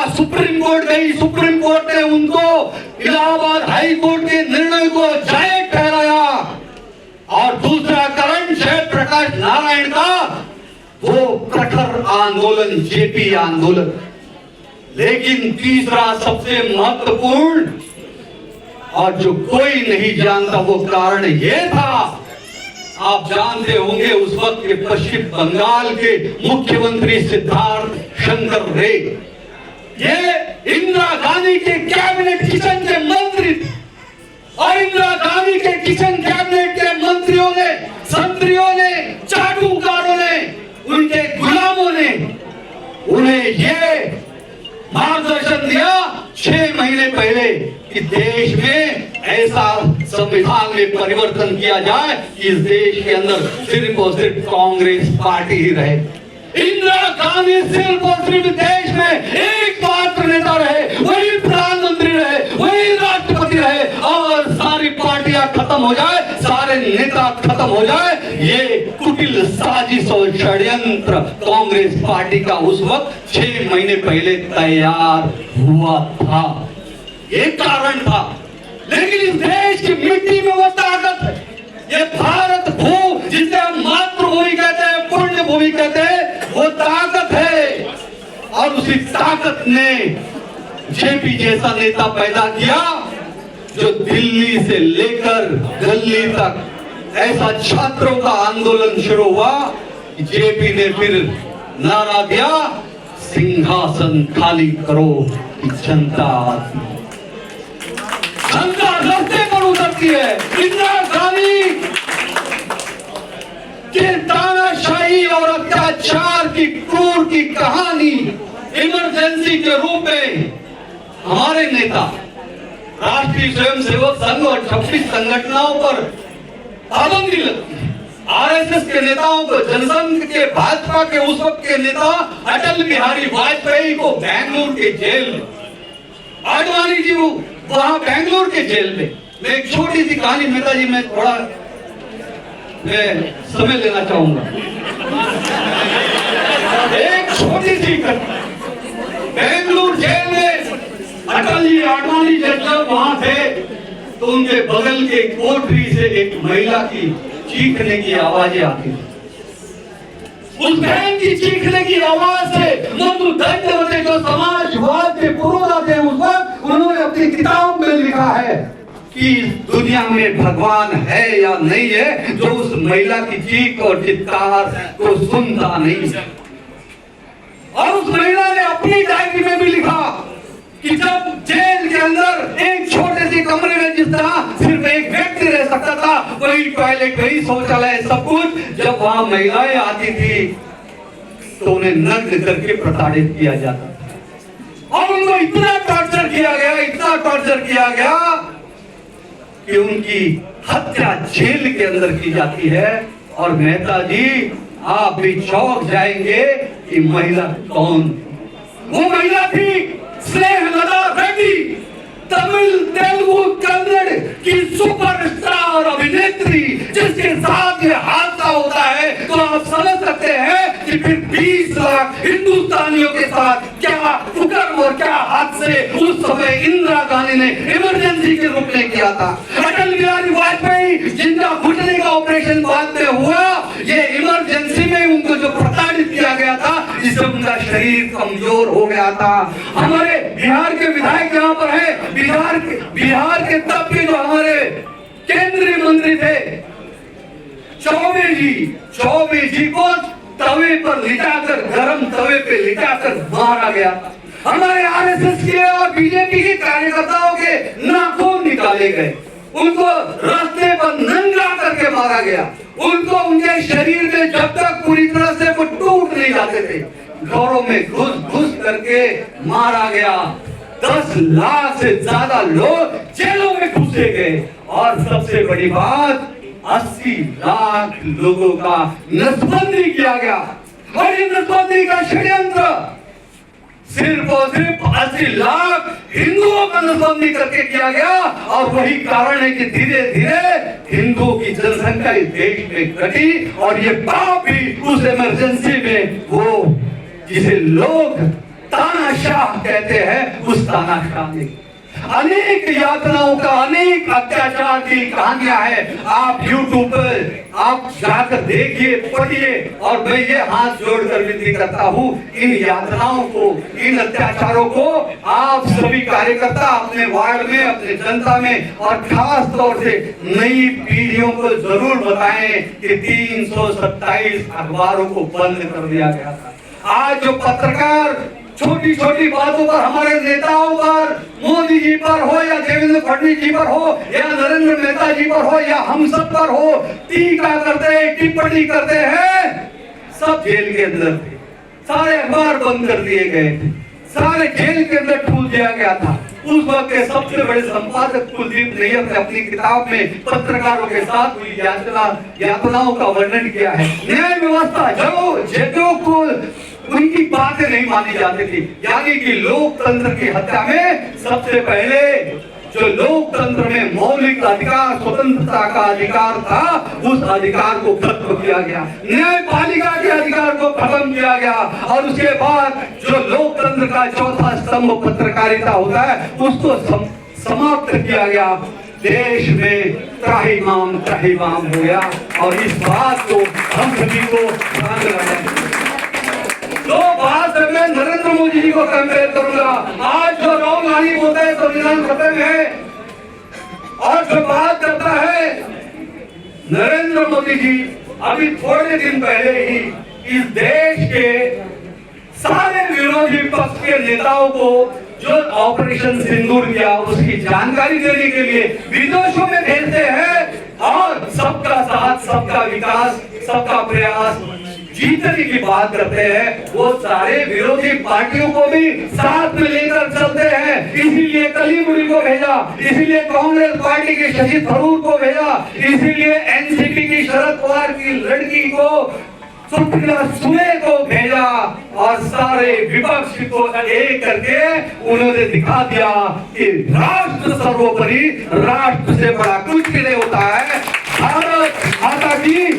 Supreme court गई, supreme court ने उनको इलाहाबाद हाई कोर्ट के निर्णय को जायज ठहराया। और दूसरा कारण जय प्रकाश नारायण का वो प्रखर आंदोलन, जेपी आंदोलन। लेकिन तीसरा सबसे महत्वपूर्ण और जो कोई नहीं जानता वो कारण ये था, आप जानते होंगे उस वक्त के पश्चिम बंगाल के मुख्यमंत्री सिद्धार्थ शंकर रे, ये इंदिरा गांधी के कैबिनेट किचन के मंत्री थे। और इंदिरा गांधी के किचन कैबिनेट के मंत्रियों ने, संतरियों ने, चाटुकारों ने, उनके गुलामों ने उन्हें ये मार्गदर्शन दिया 6 महीने पहले कि देश में ऐसा संविधान में परिवर्तन किया जाए कि इस देश के अंदर सिर्फ और सिर्फ कांग्रेस पार्टी ही रहे। इंदिरा गांधी सिर्फ और सिर्फ देश में एकमात्र नेता रहे, वही प्रधानमंत्री रहे, वही राष्ट्रपति रहे, और सारी पार्टियां खत्म हो जाए, सारे नेता खत्म हो जाए। ये कुटिल साजिश और षड्यंत्र कांग्रेस पार्टी का उस वक्त 6 महीने पहले तैयार हुआ था। ये कारण था। लेकिन इस देश की मिट्टी में वो ताकत है, ये भारत भू जिसे हम मातृभूमि कहते हैं, पुण्य भूमि कहते हैं, वो ताकत है। और उसी ताकत ने जेपी जैसा नेता पैदा किया जो दिल्ली से लेकर दिल्ली तक ऐसा छात्रों का आंदोलन शुरू हुआ। जेपी ने फिर नारा दिया, सिंहासन खाली करो, जनता रास्ते पर उतरती है। इंदिरा गांधी के तानाशाही और अत्याचार की क्रूर की कहानी इमरजेंसी के रूप में हमारे नेता राष्ट्रीय स्वयंसेवक संघ और 26 संगठनों पर पाबंदी लगती है। आरएसएस के नेताओं को, जनसंघ के, भाजपा के उस वक्त के नेता अटल बिहारी वाजपेयी को बेंगलुरु के जेल में, आडवाणी जी वहां बेंगलुरु के जेल में। मैं एक छोटी सी कहानी, नेताजी मैं थोड़ा समय लेना चाहूंगा। एक छोटी सी बेंगलुरु जेल में अटल जी, आडवाणी जब वहां थे तो उनके बगल के कोठरी से एक महिला की चीखने की आवाजें आती थी। उस बहन की चीखने की आवाज से मधु दंडवते जो समाजवाद के पुरोधा थे उस वक्त, उन्होंने अपनी किताब में लिखा है कि दुनिया में भगवान है या नहीं है जो उस महिला की चीख और चित्कार को सुनता नहीं। और उस महिला ने अपनी डायरी में भी लिखा कि जब जेल के अंदर एक छोटे से कमरे में जिस तरह सिर्फ एक व्यक्ति रह सकता था, वही टॉयलेट, वही शौचालय, सब कुछ, जब वहां महिलाएं आती थी तो उन्हें नग्न करके प्रताड़ित किया जाता था। और उनको इतना टॉर्चर किया गया, इतना टॉर्चर किया गया कि उनकी हत्या जेल के अंदर की जाती है। और मेहता जी, आप भी चौंक जाएंगे कि महिला कौन? वो महिला थी स्नेहलता रेड्डी, तमिल, तेलुगु, कन्नड़ की सुपरस्टार अभिनेत्री, जिसके साथ ये हादसा होता है तो आप समझ सकते हैं कि फिर 20 लाख हिंदुस्तानियों के साथ क्या कुकर्म और क्या हादसे उस समय इंदिरा गांधी ने इमरजेंसी के रूप में किया था। अटल बिहारी वाजपेयी, जिनका घुटने का ऑपरेशन बाद में हुआ, ये इमरजेंसी में उनको जो प्रताड़ित किया गया था, जिससे उनका शरीर कमजोर हो गया था। हमारे बिहार के विधायक यहाँ पर है, बिहार के तब के जो हमारे केंद्रीय मंत्री थे चौबे जी को तवे पर लिटाकर, गरम तवे पे लिटाकर मारा गया। हमारे आरएसएस के और बीजेपी के कार्यकर्ताओं के नाखून निकाले गए, उनको रास्ते पर नंगा करके मारा गया, उनको उनके शरीर में जब तक पूरी तरह से वो टूट नहीं जाते थे, घरों में घुस करके मारा गया। 10 लाख से ज्यादा लोग जेलों में घुसे गए। और सबसे बड़ी बात, 80 लाख लोगों का नसबंदी किया गया। और ये नसबंदी का षड्यंत्र सिर्फ और सिर्फ 80 लाख हिंदुओं का नसबंदी करके किया गया। और वही कारण है कि धीरे धीरे हिंदुओं की जनसंख्या इस देश में घटी। और ये पाप भी उस इमरजेंसी में वो जिसे लोग तानाशाह कहते हैं उस तानाशाह ने अनेक यातनाओं का, अनेक अत्याचार की कहानियां हैं। आप यूट्यूब पर आप जाकर देखिए, पढ़िए। और मैं ये हाथ जोड़कर विनती करता हूँ, इन यातनाओं को, इन अत्याचारों को आप सभी कार्यकर्ता अपने वार्ड में, अपने जनता में और खास तौर से नई पीढ़ियों को जरूर बताएं कि 327 अखबारों को बंद कर दिया गया था। आज जो पत्रकार छोटी छोटी बातों पर, हमारे नेताओं पर, मोदी जी पर हो या देवेंद्र फडणवीस जी पर हो या नरेंद्र मेहता जी पर हो या हम सब पर हो, टीका करते हैं, टिप्पणी करते हैं, सब जेल के अंदर थे। सारे अखबार बंद कर दिए गए थे, सारे जेल के अंदर ठूल दिया गया था। उस वक्त के सबसे बड़े संपादक कुलदीप नैयर ने अपनी किताब में पत्रकारों के साथ हुई यातनाओं का वर्णन किया है। न्याय व्यवस्था जो को उनकी बातें नहीं मानी जाती थी, यानी कि लोकतंत्र की हत्या में सबसे पहले जो लोकतंत्र में मौलिक अधिकार, स्वतंत्रता का अधिकार था, उस अधिकार को खत्म किया गया, न्यायपालिका के अधिकार को खत्म किया गया। और उसके बाद जो लोकतंत्र का चौथा स्तंभ पत्रकारिता होता है, उसको समाप्त किया गया। देश में त्राहिमाम हो गया। और इस बात को हम सभी को ध्यान रखना। दो बात मैं नरेंद्र मोदी जी को कंपेयर करूंगा। आज जो राहुल गांधी बोलते हैं संविधान खत्म है, और जो बात करता है नरेंद्र मोदी जी, अभी थोड़े दिन पहले ही इस देश के सारे विरोधी पक्ष के नेताओं को जो ऑपरेशन सिंदूर किया उसकी जानकारी देने के लिए विदेशों में भेजते हैं, और सबका साथ, सबका विकास, सबका प्रयास जीतने की बात करते हैं। वो सारे विरोधी पार्टियों को भी साथ में लेकर चलते हैं। इसीलिए कलीमुड़ी को भेजा, इसीलिए कांग्रेस पार्टी के शशि थरूर को भेजा, इसीलिए एनसीपी की शरद पवार की लड़की को सुप्रिया सुले को भेजा, और सारे विपक्ष को एक करके उन्होंने दिखा दिया कि राष्ट्र सर्वोपरि, राष्ट्र से बड़ा कुछ भी नहीं होता है। भारत माता की